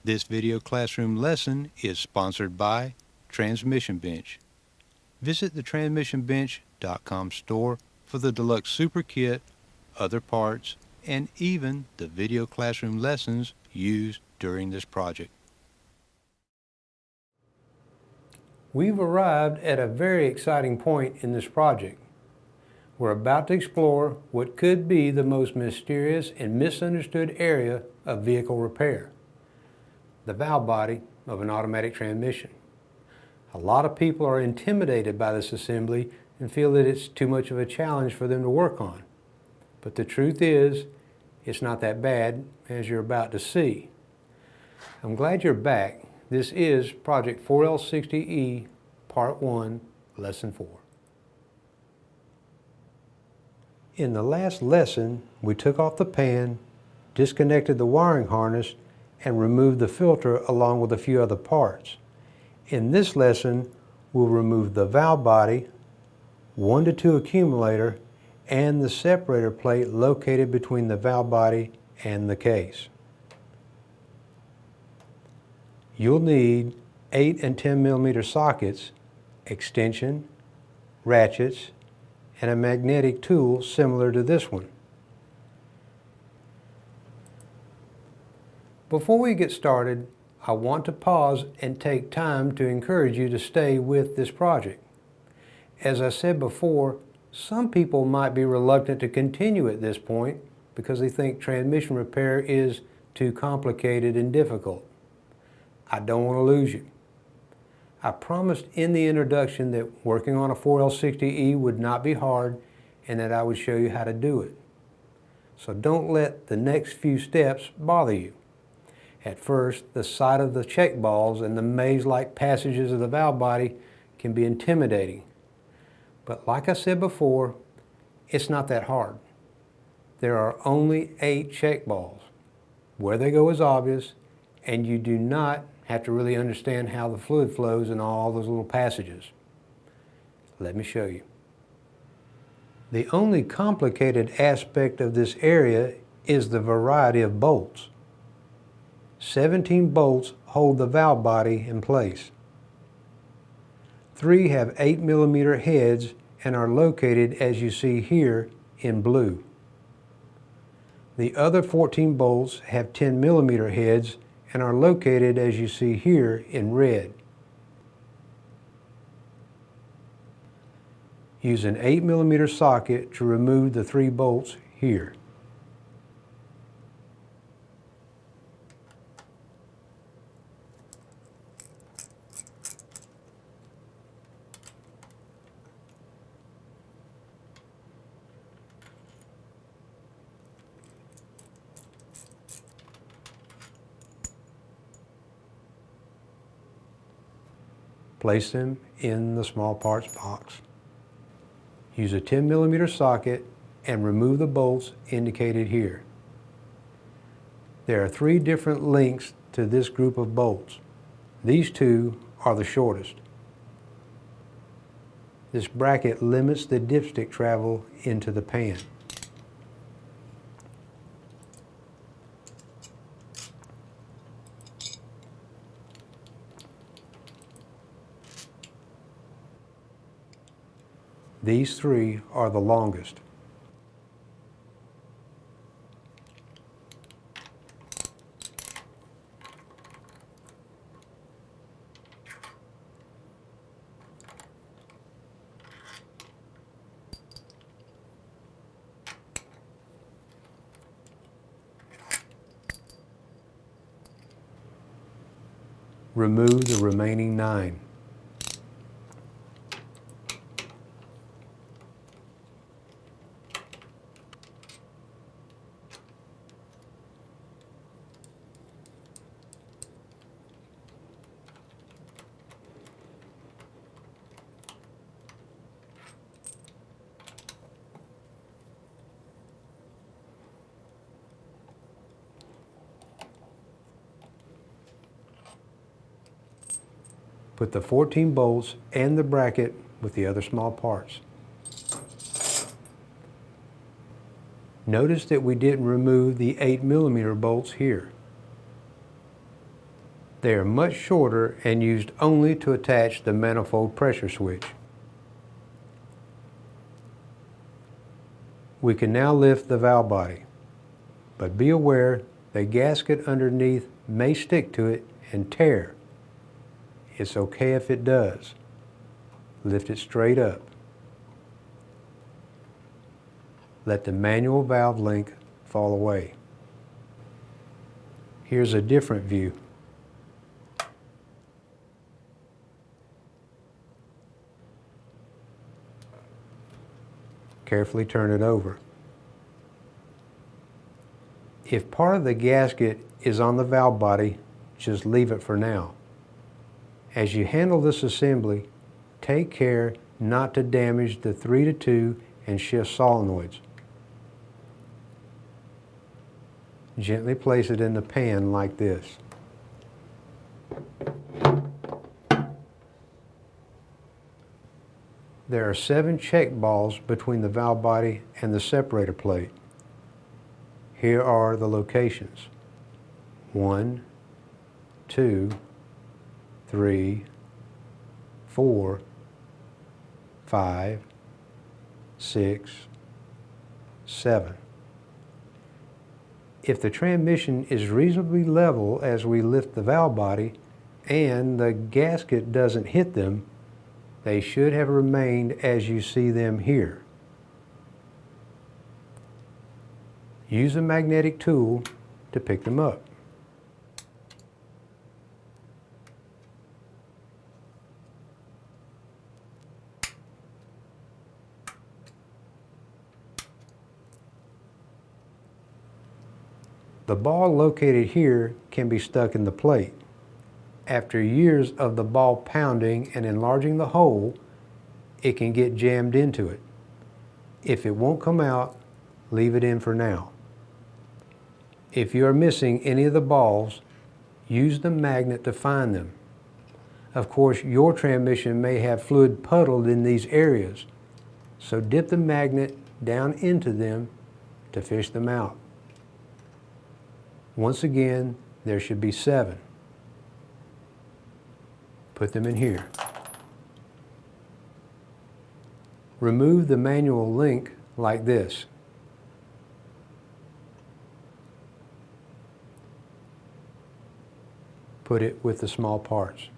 This video classroom lesson is sponsored by Transmission Bench. Visit the transmissionbench.com store for the Deluxe Super Kit, other parts, and even the video classroom lessons used during this project. We've arrived at a very exciting point in this project. We're about to explore what could be the most mysterious and misunderstood area of vehicle repair: the valve body of an automatic transmission. A lot of people are intimidated by this assembly and feel that it's too much of a challenge for them to work on. But the truth is, it's not that bad, as you're about to see. I'm glad you're back. This is Project 4L60E, Part 1, Lesson 4. In the last lesson, we took off the pan, disconnected the wiring harness, and removed the filter along with a few other parts. In this lesson, we'll remove the valve body, 1 to 2 accumulator, and the separator plate located between the valve body and the case. You'll need 8 and 10 millimeter sockets, extension, ratchets, and a magnetic tool similar to this one. Before we get started, I want to pause and take time to encourage you to stay with this project. As I said before, some people might be reluctant to continue at this point because they think transmission repair is too complicated and difficult. I don't want to lose you. I promised in the introduction that working on a 4L60E would not be hard and that I would show you how to do it. So don't let the next few steps bother you. At first, the sight of the check balls and the maze-like passages of the valve body can be intimidating. But like I said before, it's not that hard. There are only 8 check balls. Where they go is obvious, and you do not have to really understand how the fluid flows in all those little passages. Let me show you. The only complicated aspect of this area is the variety of bolts. 17 bolts hold the valve body in place. 3 have 8 millimeter heads and are located, as you see here, in blue. The other 14 bolts have 10 millimeter heads and are located, as you see here, in red. Use an 8 millimeter socket to remove the 3 bolts here. Place them in the small parts box. Use a 10 millimeter socket and remove the bolts indicated here. There are 3 different lengths to this group of bolts. These 2 are the shortest. This bracket limits the dipstick travel into the pan. These 3 are the longest. Remove the remaining 9. Put the 14 bolts and the bracket with the other small parts. Notice that we didn't remove the 8 millimeter bolts here. They are much shorter and used only to attach the manifold pressure switch. We can now lift the valve body, but be aware the gasket underneath may stick to it and tear. It's okay if it does. Lift it straight up. Let the manual valve link fall away. Here's a different view. Carefully turn it over. If part of the gasket is on the valve body, just leave it for now. As you handle this assembly, take care not to damage the 3-2 and shift solenoids. Gently place it in the pan like this. There are 7 check balls between the valve body and the separator plate. Here are the locations: 1, 2, 3, 4, 5, 6, 7. If the transmission is reasonably level as we lift the valve body and the gasket doesn't hit them, they should have remained as you see them here. Use a magnetic tool to pick them up. The ball located here can be stuck in the plate. After years of the ball pounding and enlarging the hole, it can get jammed into it. If it won't come out, leave it in for now. If you are missing any of the balls, use the magnet to find them. Of course, your transmission may have fluid puddled in these areas, so dip the magnet down into them to fish them out. Once again, there should be 7. Put them in here. Remove the manual link like this. Put it with the small parts.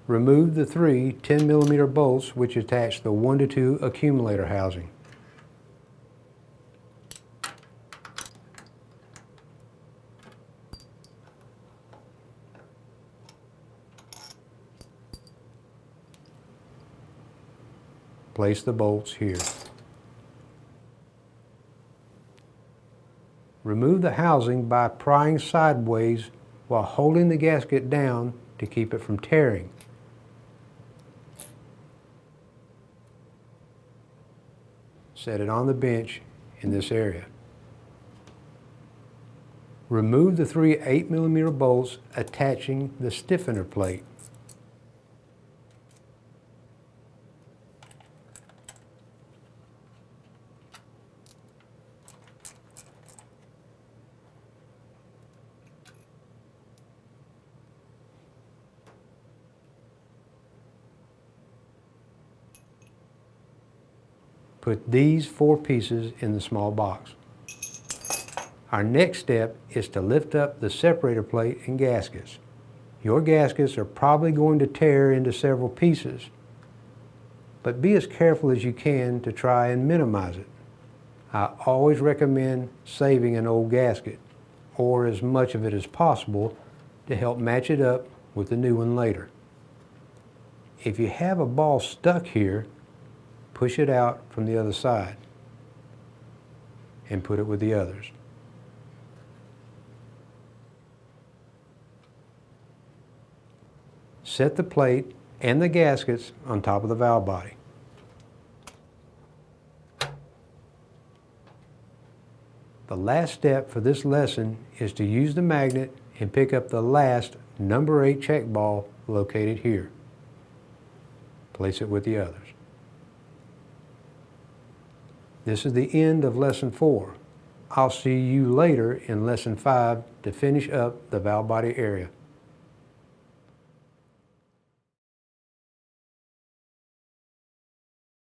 Remove the 3 10mm bolts which attach the 1-2 accumulator housing. Place the bolts here. Remove the housing by prying sideways while holding the gasket down to keep it from tearing. Set it on the bench in this area. Remove the 3 8mm bolts attaching the stiffener plate. Put these 4 pieces in the small box. Our next step is to lift up the separator plate and gaskets. Your gaskets are probably going to tear into several pieces, but be as careful as you can to try and minimize it. I always recommend saving an old gasket, or as much of it as possible, to help match it up with the new one later. If you have a ball stuck here, push it out from the other side and put it with the others. Set the plate and the gaskets on top of the valve body. The last step for this lesson is to use the magnet and pick up the last number 8 check ball located here. Place it with the others. This is the end of lesson 4. I'll see you later in Lesson 5 to finish up the valve body area.